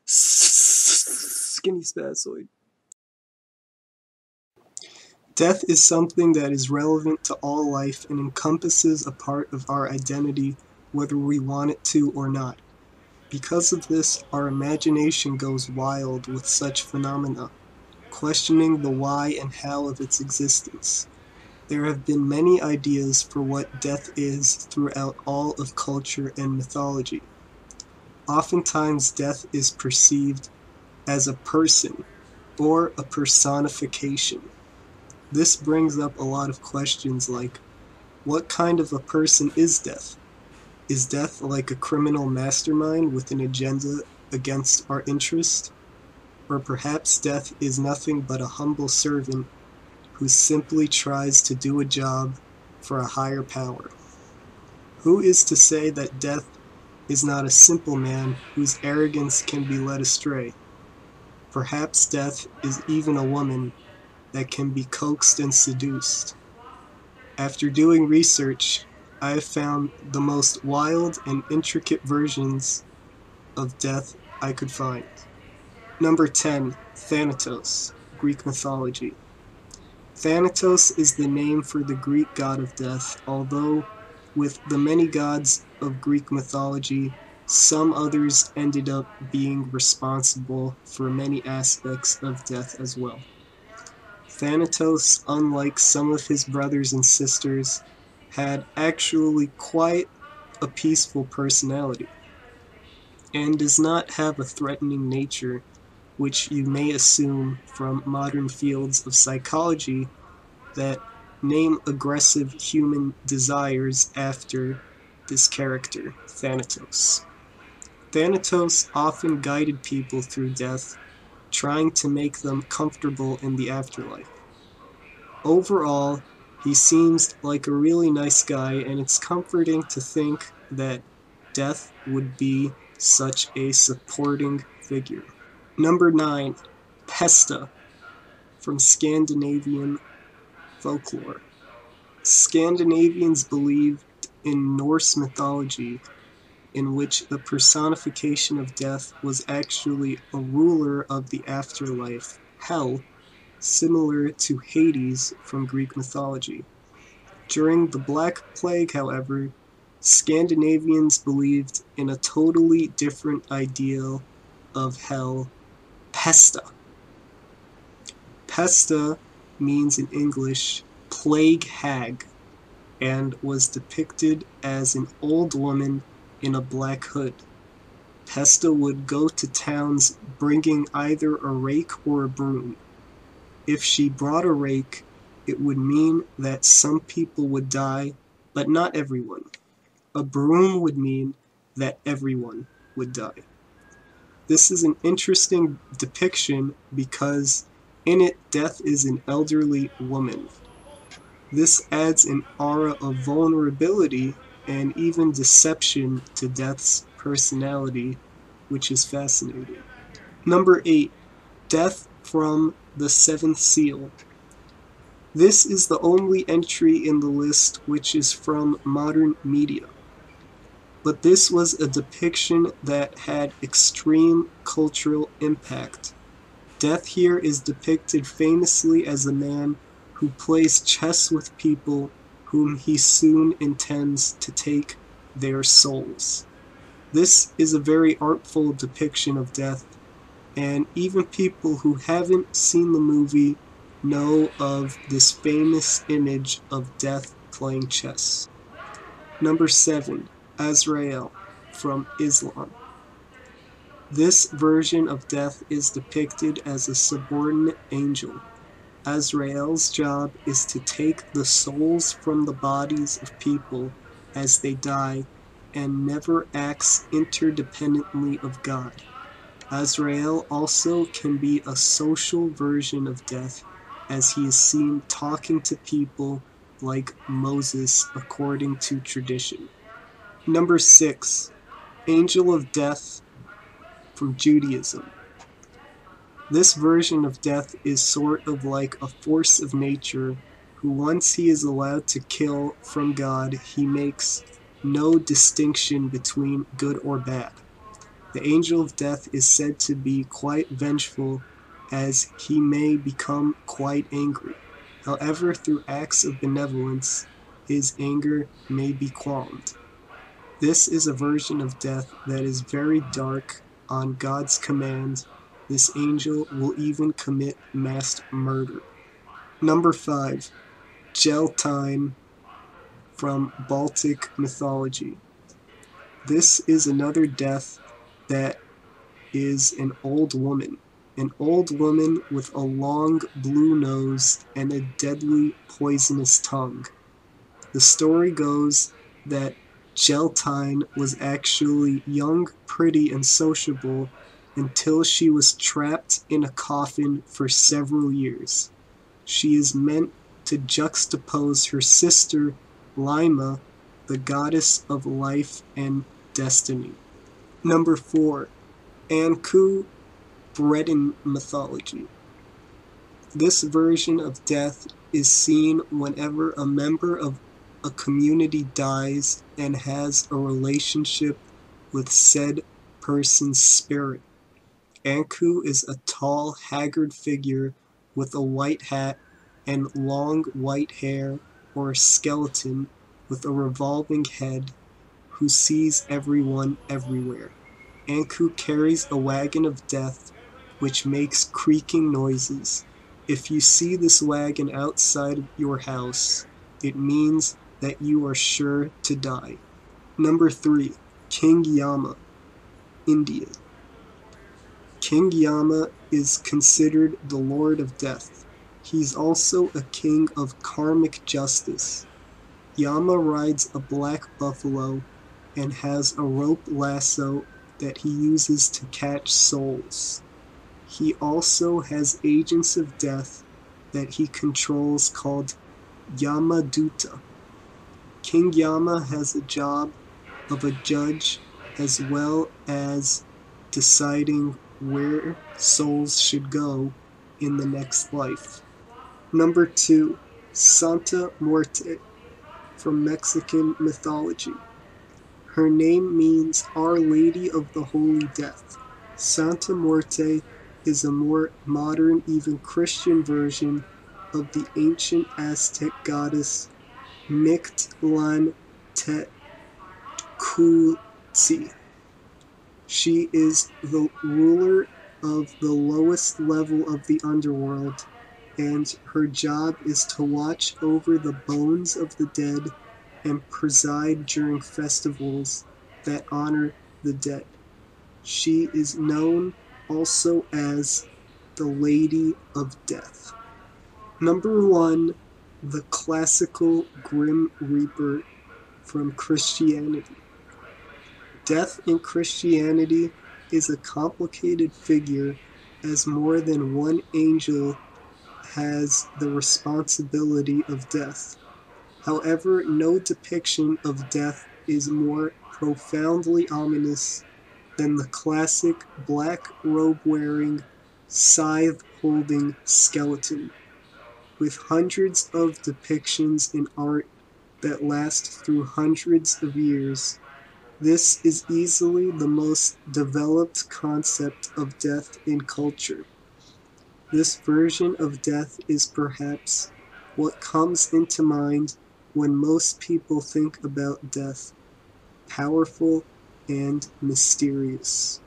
Skinny spazoid. Death is something that is relevant to all life and encompasses a part of our identity, whether we want it to or not. Because of this, our imagination goes wild with such phenomena, questioning the why and how of its existence. There have been many ideas for what death is throughout all of culture and mythology. Oftentimes, death is perceived as a person or a personification. This brings up a lot of questions like, what kind of a person is death? Is death like a criminal mastermind with an agenda against our interest? Or perhaps death is nothing but a humble servant who simply tries to do a job for a higher power? Who is to say that death is not a simple man whose arrogance can be led astray? Perhaps death is even a woman that can be coaxed and seduced. After doing research, I have found the most wild and intricate versions of death I could find. Number 10. Thanatos, Greek mythology. Thanatos is the name for the Greek god of death, although with the many gods of Greek mythology, some others ended up being responsible for many aspects of death as well. Thanatos, unlike some of his brothers and sisters, had actually quite a peaceful personality, and does not have a threatening nature, which you may assume from modern fields of psychology that name aggressive human desires after this character, Thanatos. Thanatos often guided people through death, trying to make them comfortable in the afterlife. Overall, he seems like a really nice guy, and it's comforting to think that death would be such a supporting figure. Number 9. Pesta, from Scandinavian folklore. Scandinavians believed in Norse mythology, in which the personification of death was actually a ruler of the afterlife, Hel, similar to Hades from Greek mythology. During the Black Plague, however, Scandinavians believed in a totally different ideal of Hel, Pesta. Pesta means in English plague hag, and was depicted as an old woman in a black hood. Pesta would go to towns bringing either a rake or a broom. If she brought a rake, it would mean that some people would die, but not everyone. A broom would mean that everyone would die. This is an interesting depiction because in it, death is an elderly woman. This adds an aura of vulnerability and even deception to death's personality, which is fascinating. Number 8. Death from the Seventh Seal. This is the only entry in the list which is from modern media. But this was a depiction that had extreme cultural impact. Death here is depicted famously as a man who plays chess with people whom he soon intends to take their souls. This is a very artful depiction of death, and even people who haven't seen the movie know of this famous image of death playing chess. Number 7. Azrael, from Islam. This version of death is depicted as a subordinate angel. Azrael's job is to take the souls from the bodies of people as they die and never acts interdependently of God. Azrael also can be a social version of death, as he is seen talking to people like Moses according to tradition. Number 6. Angel of Death, from Judaism. This version of death is sort of like a force of nature who, once he is allowed to kill from God, he makes no distinction between good or bad. The angel of death is said to be quite vengeful, as he may become quite angry. However, through acts of benevolence, his anger may be calmed. This is a version of death that is very dark. On God's command, this angel will even commit mass murder. Number 5. Geltine from Baltic mythology. This is another death that is an old woman. An old woman with a long blue nose and a deadly poisonous tongue. The story goes that Geltine was actually young, pretty, and sociable until she was trapped in a coffin for several years. She is meant to juxtapose her sister, Lima, the goddess of life and destiny. Number 4. Anku, Breton mythology. This version of death is seen whenever a member of a community dies and has a relationship with said person's spirit. Anku is a tall, haggard figure with a white hat and long white hair, or a skeleton with a revolving head, who sees everyone everywhere. Anku carries a wagon of death, which makes creaking noises. If you see this wagon outside your house, it means that you are sure to die. Number 3. King Yama, India. King Yama is considered the Lord of Death. He's also a king of karmic justice. Yama rides a black buffalo and has a rope lasso that he uses to catch souls. He also has agents of death that he controls called Yamaduta. King Yama has a job of a judge as well as deciding where souls should go in the next life. Number 2. Santa Muerte from Mexican mythology. Her name means Our Lady of the Holy Death. Santa Muerte is a more modern, even Christian version of the ancient Aztec goddess Mictlantecuhtli. She is the ruler of the lowest level of the underworld, and her job is to watch over the bones of the dead and preside during festivals that honor the dead. She is known also as the Lady of Death. Number 1. The classical Grim Reaper from Christianity. Death in Christianity is a complicated figure, as more than one angel has the responsibility of death. However, no depiction of death is more profoundly ominous than the classic black robe-wearing, scythe-holding skeleton, with hundreds of depictions in art that last through hundreds of years. This is easily the most developed concept of death in culture. This version of death is perhaps what comes into mind when most people think about death: powerful and mysterious.